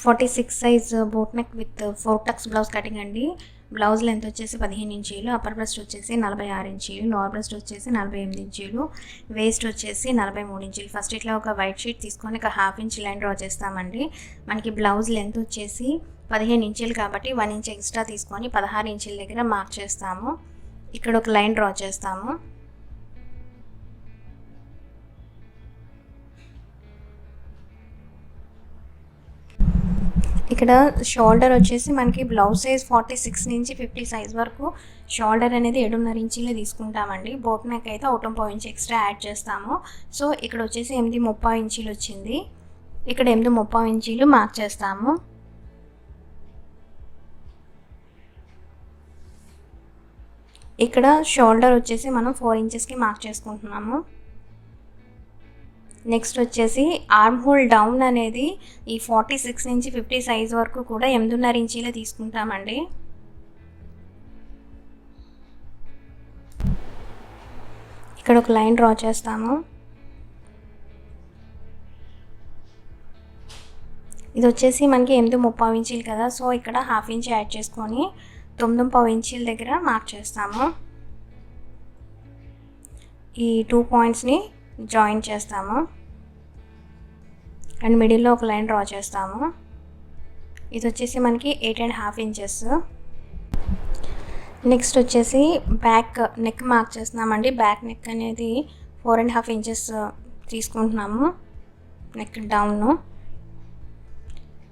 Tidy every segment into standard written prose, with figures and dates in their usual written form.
46 size boat neck with 4 tucks blouse cutting అండి. Blouse length వచ్చేసి 15 ఇంచీలు, అప్పర్ బ్రెస్ట్ వచ్చేసి 46 ఇంచీలు, లోవర్ బ్రెస్ట్ వచ్చేసి 48 ఇంచీలు, వేస్ట్ వచ్చేసి 43 ఇంచీలు. ఫస్ట్ ఇట్లా ఒక వైట్ షీట్ తీసుకొని ఒక హాఫ్ ఇంచ్ లైన్ డ్రా చేస్తామండి. మనకి బ్లౌజ్ లెంత్ వచ్చేసి 15 ఇంచీలు కాబట్టి 1 ఇంచ్ ఎక్స్ట్రా తీసుకొని 16 ఇంచీల దగ్గర మార్క్ చేస్తాము. ఇక్కడ ఒక లైన్ డ్రా చేస్తాము. ఇక్కడ షోల్డర్ వచ్చేసి మనకి బ్లౌజ్ సైజ్ 46 నుంచి 50 సైజ్ వరకు షోల్డర్ అనేది 7.5 ఇంచీలు తీసుకుంటామండి. బోట్ నెక్ అయితే 1.5 ఇంచ్ ఎక్స్ట్రా యాడ్ చేస్తాము. సో ఇక్కడ వచ్చేసి 8.30 ఇంచీలు వచ్చింది. ఇక్కడ 8.30 ఇంచీలు మార్క్ చేస్తాము. ఇక్కడ షోల్డర్ వచ్చేసి మనం 4 ఇంచెస్కి మార్క్ చేసుకుంటున్నాము. నెక్స్ట్ వచ్చేసి ఆర్మ్ హోల్ డౌన్ అనేది ఈ 46 నుంచి 50 సైజ్ వరకు కూడా 8.5 ఇంచీలే తీసుకుంటామండి. ఇక్కడ ఒక లైన్ డ్రా చేస్తాము. ఇది వచ్చేసి మనకి 8.30 ఇంచీలు కదా, సో ఇక్కడ హాఫ్ ఇంచ్ యాడ్ చేసుకొని 9.5 ఇంచీల దగ్గర మార్క్ చేస్తాము. ఈ 2 పాయింట్స్ని జాయిన్ చేస్తాము అండ్ మిడిల్లో ఒక లైన్ డ్రా చేస్తాము. ఇది వచ్చేసి మనకి 8.5 ఇంచెస్. నెక్స్ట్ వచ్చేసి బ్యాక్ నెక్ మార్క్ చేస్తున్నామండి. బ్యాక్ నెక్ అనేది 4.5 ఇంచెస్ తీసుకుంటున్నాము నెక్ డౌన్.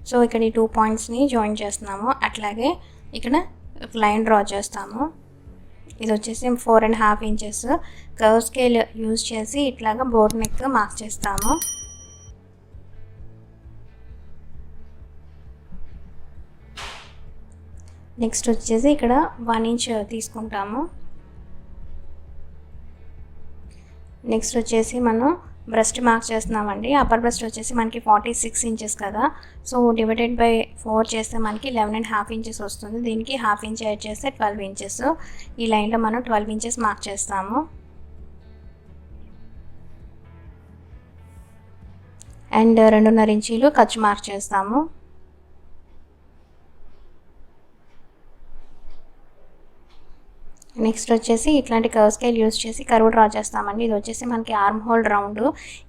సో ఇక్కడ ఈ 2 పాయింట్స్ని జాయిన్ చేస్తున్నాము. అట్లాగే ఇక్కడ ఒక లైన్ డ్రా చేస్తాము. ఇది వచ్చేసి 4.5 ఇంచెస్ కర్వ్ స్కేల్ యూజ్ చేసి ఇట్లాగా బోట్ నెక్ మార్క్ చేస్తాము. నెక్స్ట్ వచ్చేసి ఇక్కడ 1 ఇంచ్ తీసుకుంటాము. నెక్స్ట్ వచ్చేసి మనం బ్రెస్ట్ మార్క్ చేస్తున్నామండి. అప్పర్ బ్రెస్ట్ వచ్చేసి మనకి 46 ఇంచెస్ కదా, సో డివైడెడ్ బై 4 చేస్తే మనకి 11.5 ఇంచెస్ వస్తుంది. దీనికి హాఫ్ ఇంచ్ యాడ్ చేస్తే 12 ఇంచెస్. ఈ లైన్లో మనం 12 ఇంచెస్ మార్క్ చేస్తాము. అండ్ 2.5 ఇంచీలు ఖర్చు మార్క్ చేస్తాము. నెక్స్ట్ వచ్చేసి ఇట్లాంటి కర్వ్ స్కేల్ యూజ్ చేసి కర్వ్ డ్రా చేస్తామండి. ఇది వచ్చేసి మనకి ఆర్మ్ హోల్ రౌండ్.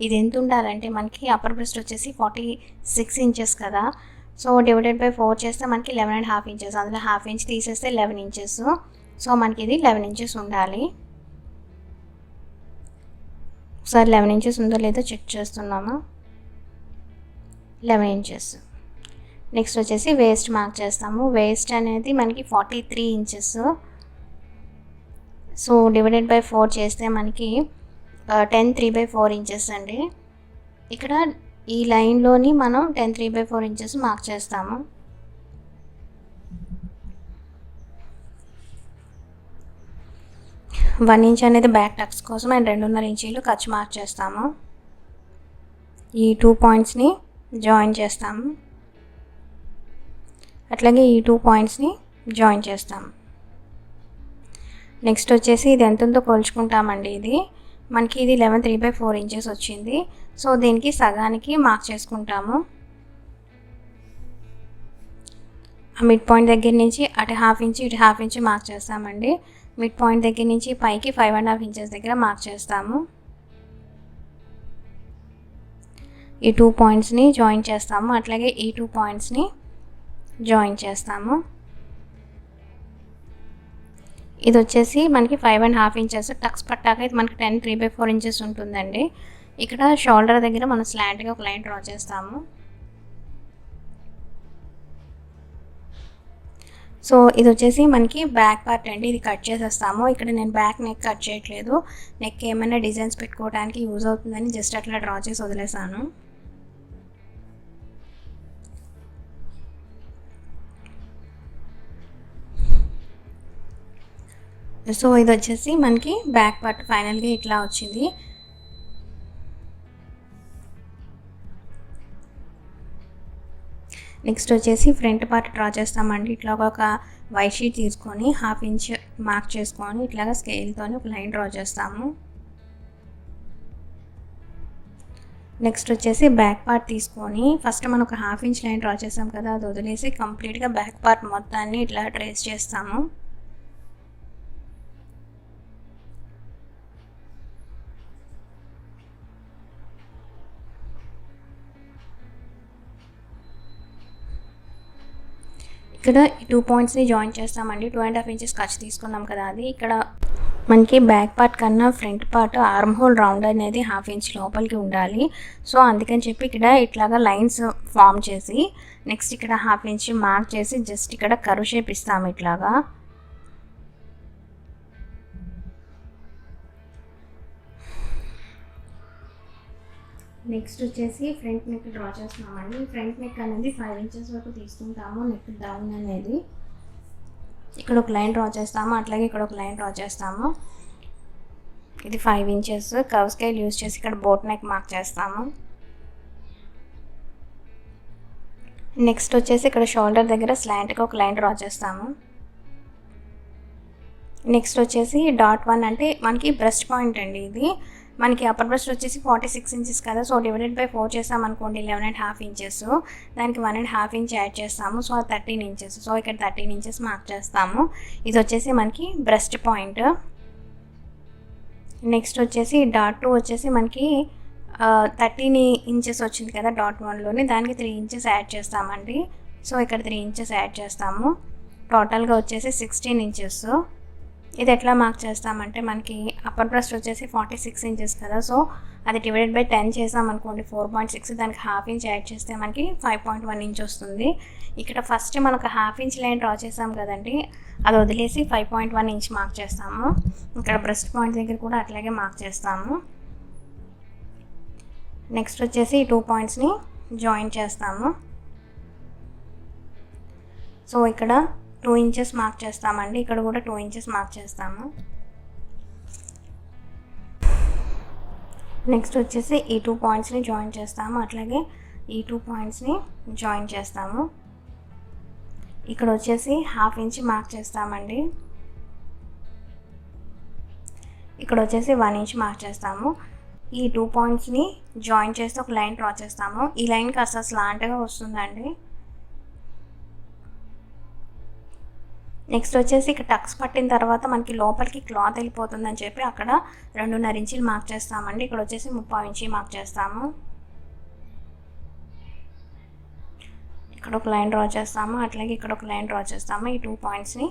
ఇది ఎంత ఉండాలంటే మనకి అప్పర్ బ్రెస్ట్ వచ్చేసి 46 ఇంచెస్ కదా, సో డివైడెడ్ బై 4 చేస్తే మనకి 11.5 ఇంచెస్. అందులో హాఫ్ ఇంచ్ తీసేస్తే 11 ఇంచెస్. సో మనకి ఇది 11 ఇంచెస్ ఉండాలి. ఒకసారి 11 ఇంచెస్ ఉందో లేదో చెక్ చేస్తున్నాము. 11 ఇంచెస్. నెక్స్ట్ వచ్చేసి వేస్ట్ మార్క్ చేస్తాము. వేస్ట్ అనేది మనకి 43 ఇంచెస్. సో డివైడెడ్ బై 4 చేస్తే మనకి 10 3/4 ఇంచెస్ అండి. ఇక్కడ ఈ లైన్లోని మనం 10 3/4 ఇంచెస్ మార్క్ చేస్తాము. వన్ ఇంచ్ అనేది బ్యాక్ టక్స్ కోసం అండ్ 2.5 ఇంచీలు ఖర్చు మార్క్ చేస్తాము. ఈ 2 పాయింట్స్ని జాయిన్ చేస్తాము. అట్లాగే ఈ 2 పాయింట్స్ని జాయిన్ చేస్తాము. నెక్స్ట్ వచ్చేసి ఇది ఎంత ఉందో కొలుచుకుంటామండి. ఇది మనకి 11 3/4 ఇంచెస్ వచ్చింది. సో దీనికి సగానికి మార్క్ చేసుకుంటాము. ఆ మిడ్ పాయింట్ దగ్గర నుంచి అటు హాఫ్ ఇంచ్ ఇటు హాఫ్ ఇంచ్ మార్క్ చేస్తామండి. మిడ్ పాయింట్ దగ్గర నుంచి పైకి 5.5 ఇంచెస్ దగ్గర మార్క్ చేస్తాము. ఈ 2 పాయింట్స్ని జాయిన్ చేస్తాము. అట్లాగే ఈ 2 పాయింట్స్ని జాయిన్ చేస్తాము. ఇది వచ్చేసి మనకి 5.5 ఇంచెస్. టక్స్ పట్టాక అయితే మనకి 10 3/4 ఇంచెస్ ఉంటుందండి. ఇక్కడ షోల్డర్ దగ్గర మనం స్లాంట్గా ఒక లైన్ డ్రా చేస్తాము. సో ఇది వచ్చేసి మనకి బ్యాక్ పార్ట్ అండి. ఇది కట్ చేసేస్తాము. ఇక్కడ నేను బ్యాక్ నెక్ కట్ చేయట్లేదు. నెక్ ఏమైనా డిజైన్స్ పెట్టుకోవడానికి యూజ్ అవుతుందని జస్ట్ అట్లా డ్రా చేసి వదిలేసాను. సో ఇది వచ్చేసి మనకి బ్యాక్ పార్ట్ ఫైనల్గా ఇట్లా వచ్చింది. నెక్స్ట్ వచ్చేసి ఫ్రంట్ పార్ట్ డ్రా చేస్తామండి. ఇట్లా ఒక వైట్ షీట్ తీసుకొని హాఫ్ ఇంచ్ మార్క్ చేసుకొని ఇట్లాగా స్కేల్తో ఒక లైన్ డ్రా చేస్తాము. నెక్స్ట్ వచ్చేసి బ్యాక్ పార్ట్ తీసుకొని ఫస్ట్ మనం ఒక 1/2 ఇంచ్ లైన్ డ్రా చేసాం కదా, అది వదిలేసి కంప్లీట్గా బ్యాక్ పార్ట్ మొత్తాన్ని ఇట్లా ట్రేస్ చేస్తాము. ఇక్కడ ఈ 2 పాయింట్స్ని జాయిన్ చేస్తామండి. 2.5 ఇంచెస్ ఖర్చు తీసుకున్నాం కదా, అది ఇక్కడ మనకి బ్యాక్ పార్ట్ కన్నా front part arm whole round అనేది 1/2 ఇంచ్ లోపలికి ఉండాలి. సో అందుకని చెప్పి ఇక్కడ ఇట్లాగా లైన్స్ ఫామ్ చేసి నెక్స్ట్ ఇక్కడ 1/2 ఇంచ్ మార్క్ చేసి జస్ట్ ఇక్కడ కర్వ్ షేప్ ఇస్తాము ఇట్లాగా. నెక్స్ట్ వచ్చేసి ఫ్రంట్ నెక్ డ్రా చేస్తున్నామండి. ఫ్రంట్ నెక్ అనేది 5 ఇంచెస్ వరకు తీసుకుంటాము. నెక్ డౌన్ అనేది ఇక్కడ ఒక లైన్ డ్రా చేస్తాము, అట్లాగే ఇక్కడ ఒక లైన్ డ్రా చేస్తాము. ఇది 5 ఇంచెస్ కర్వ్ స్కేల్ యూజ్ చేసి ఇక్కడ బోట్ నెక్ మార్క్ చేస్తాము. నెక్స్ట్ వచ్చేసి ఇక్కడ షోల్డర్ దగ్గర స్లాంట్గా ఒక లైన్ డ్రా చేస్తాము. నెక్స్ట్ వచ్చేసి డాట్ 1 అంటే మనకి బ్రెస్ట్ పాయింట్ అండి. ఇది మనకి అప్పర్ బ్రెస్ట్ వచ్చేసి 46 ఇంచెస్ కదా, సో డివైడెడ్ బై 4 చేసామనుకోండి 11.5 ఇంచెస్, దానికి 1.5 ఇంచ్ యాడ్ చేస్తాము. So 13 inches. సో ఇక్కడ 13 ఇంచెస్ మార్క్ చేస్తాము. ఇది వచ్చేసి మనకి బ్రెస్ట్ పాయింట్. నెక్స్ట్ వచ్చేసి డాట్ 2 వచ్చేసి మనకి 13 ఇంచెస్ వచ్చింది కదా డాట్ 1లోని, దానికి 3 ఇంచెస్ యాడ్ చేస్తామండి. సో ఇక్కడ 3 ఇంచెస్ యాడ్ చేస్తాము. టోటల్గా వచ్చేసి 16 ఇంచెస్. ఇది ఎట్లా మార్క్ చేస్తామంటే మనకి అప్పర్ బ్రెస్ట్ వచ్చేసి 46 ఇంచెస్ కదా, సో అది డివైడెడ్ బై 10 చేసామనుకోండి 4.6, దానికి 1/2 ఇంచ్ యాడ్ చేస్తే మనకి 5.1 ఇంచ్ వస్తుంది. ఇక్కడ ఫస్ట్ మనకు 1/2 ఇంచ్ లైన్ డ్రా చేసాం కదండి, అది వదిలేసి 5.1 ఇంచ్ మార్క్ చేస్తాము. ఇక్కడ బ్రెస్ట్ పాయింట్ దగ్గర కూడా అట్లాగే మార్క్ చేస్తాము. నెక్స్ట్ వచ్చేసి ఈ 2 పాయింట్స్ని జాయిన్ చేస్తాము. సో ఇక్కడ 2 ఇంచెస్ మార్క్ చేస్తామండి, ఇక్కడ కూడా 2 ఇంచెస్ మార్క్ చేస్తాము. నెక్స్ట్ వచ్చేసి ఈ 2 పాయింట్స్ని జాయిన్ చేస్తాము, అట్లాగే ఈ 2 పాయింట్స్ని జాయిన్ చేస్తాము. ఇక్కడ వచ్చేసి 1/2 ఇంచ్ మార్క్ చేస్తామండి. ఇక్కడ వచ్చేసి 1 ఇంచ్ మార్క్ చేస్తాము. ఈ 2 పాయింట్స్ని జాయిన్ చేస్తే ఒక లైన్ డ్రా చేస్తాము. ఈ లైన్ కాస్త స్లాంట్గా వస్తుందండి. నెక్స్ట్ వచ్చేసి ఇక్కడ టక్స్ పట్టిన తర్వాత మనకి లోపలికి క్లాత్ వెళ్ళిపోతుందని చెప్పి అక్కడ 2.5 ఇంచులు మార్క్ చేస్తామండి. ఇక్కడ వచ్చేసి 3/4 ఇంచ్ మార్క్ చేస్తాము. ఇక్కడ ఒక లైన్ డ్రా చేస్తాము, అట్లాగే ఇక్కడ ఒక లైన్ డ్రా చేస్తాము. ఈ 2 పాయింట్స్ని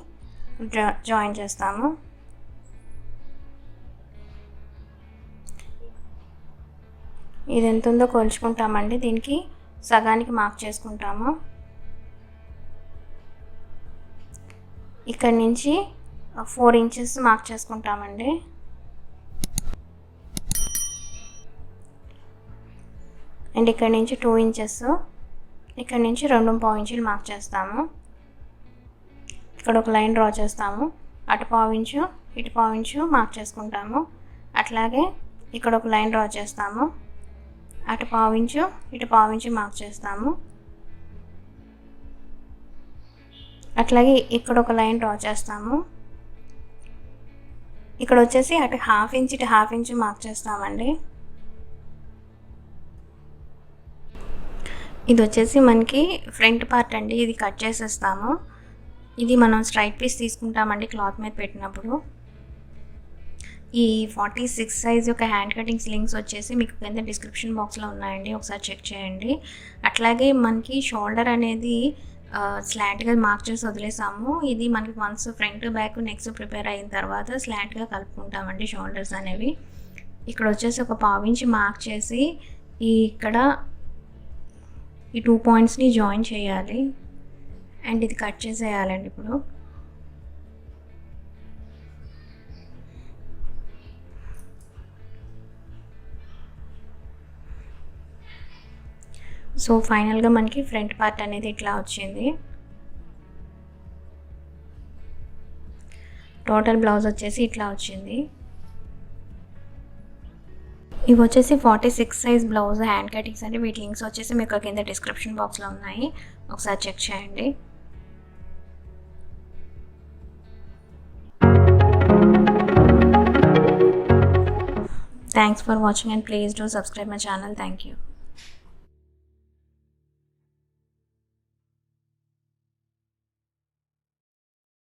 జాయిన్ చేస్తాము. ఇది ఎంత ఉందో కొలుచుకుంటామండి, దీనికి సగానికి మార్క్ చేసుకుంటాము. ఇక్కడ నుంచి 4 ఇంచెస్ మార్క్ చేసుకుంటామండి. అండ్ ఇక్కడ నుంచి 2 ఇంచెస్, ఇక్కడ నుంచి 2.5 ఇంచులు మార్క్ చేస్తాము. ఇక్కడ ఒక లైన్ డ్రా చేస్తాము, అటు 1/4 ఇంచు ఇటు 1/4 ఇంచు మార్క్ చేసుకుంటాము. అట్లాగే ఇక్కడ ఒక లైన్ డ్రా చేస్తాము, అటు 1/4 ఇంచు ఇటు 1/4 ఇంచు మార్క్ చేస్తాము. అట్లాగే ఇక్కడ ఒక లైన్ డ్రా చేస్తాము. ఇక్కడ వచ్చేసి అటు 1/2 ఇంచ్ ఇటు 1/2 ఇంచ్ మార్క్ చేస్తామండి. ఇది వచ్చేసి మనకి ఫ్రంట్ పార్ట్ అండి, ఇది కట్ చేసేస్తాము. ఇది మనం స్ట్రైట్ పీస్ తీసుకుంటామండి క్లాత్ మీద పెట్టినప్పుడు. ఈ 46 సైజ్ యొక్క హ్యాండ్ కటింగ్స్ లింక్స్ వచ్చేసి మీకు కింద డిస్క్రిప్షన్ బాక్స్లో ఉన్నాయండి, ఒకసారి చెక్ చేయండి. అట్లాగే మనకి షోల్డర్ అనేది స్లాంట్గా మార్క్ చేసి వదిలేసాము. ఇది మనకి once front back next prepare అయిన తర్వాత స్లాంట్గా కలుపుకుంటామండి షోల్డర్స్ అనేవి. ఇక్కడ వచ్చేసి ఒక 1/4 ఇంచ్ మార్క్ చేసి ఇక్కడ ఈ 2 పాయింట్స్ని జాయిన్ చేయాలి. అండ్ ఇది కట్ చేసేయాలండి ఇప్పుడు. సో ఫైనల్గా మనకి ఫ్రంట్ పార్ట్ అనేది ఇట్లా వచ్చింది. టోటల్ బ్లౌజ్ వచ్చేసి ఇట్లా వచ్చింది. ఇవి వచ్చేసి 46 సైజ్ బ్లౌజ్ హ్యాండ్ కటింగ్స్ అండి. వీటి లింక్స్ వచ్చేసి మీకు కింద డిస్క్రిప్షన్ బాక్స్లో ఉన్నాయి, ఒకసారి చెక్ చేయండి. Thanks for watching and please do subscribe my channel. Thank you.